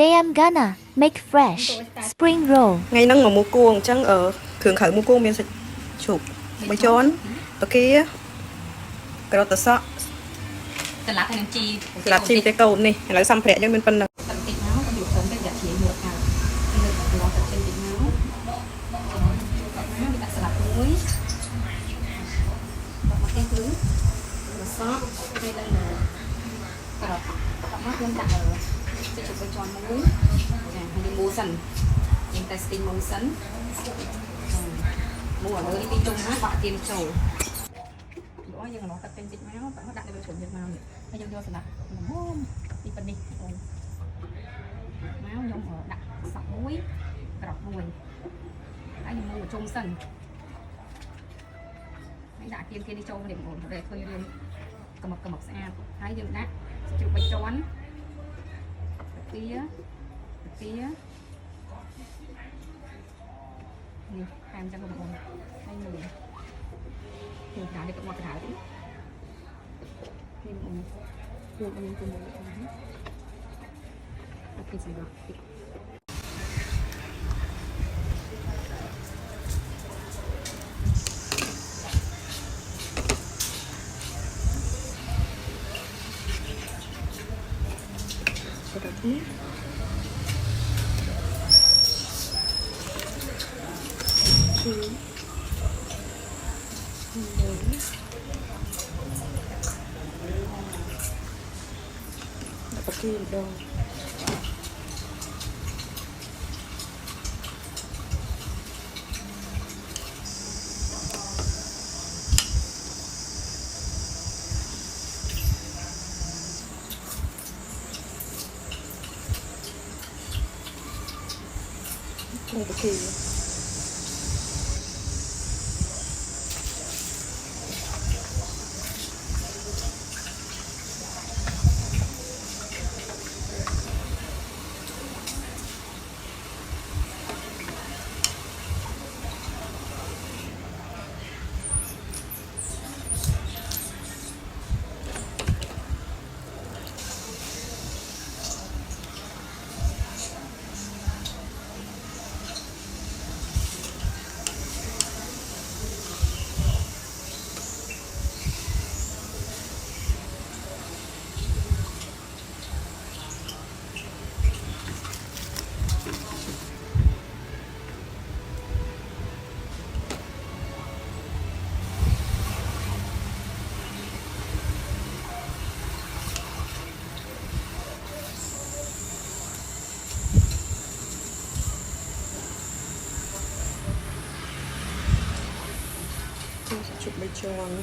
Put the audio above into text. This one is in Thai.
Today I'm gonna make fresh spring roll. Ngay nắng mà mua cuồng chẳng ở thường khởi mua cuồng miền sẽ chụp mấy chón tờ kia cái đó tờ sọ แต่ละน้ำจี là chim cái cầu này là xăm phẹ cho mình phân là ตัดติดเนาะก็อยู่เติมเป็นแบบเขียนหมดค่ะเลยตัดล้อตัดเส้นติดเนาะกับน้ำมีตัดสลับมุ้ยตัดมาแค่พื้นมาซอกให้ได้เลยตัดมาเพื่อนตัดเลยจะฉุกไปจอนมุ้ยให้ดูมูสันยังแต่สติงมูสันมูở nơi đi chung á bạc tiền sầu đó nhưng mà nó tậpเป็นติดmáuแต่เขาดักในใบฉุนยังมาเนี่ยให้ยังโยนสลับมันม้วนđi phần đi máu nhông ở đặt sọc muối đọc mùi đã dùng mùi trông sần hãy đã kiên kiên đi trâu để ổn để khơi lên cầm mọc xa hãy dừng đá chịu bạch trón tíaนี่แฮมจะกระบอกให้หนึ่งหาในกระบอกกระถางนี่มันรวมอันนี้เป็นอะไรนะเอาไปใส่ดอกติดแบบนี้แล้วก็กินดองแล้วก็กินchụp mấy tròn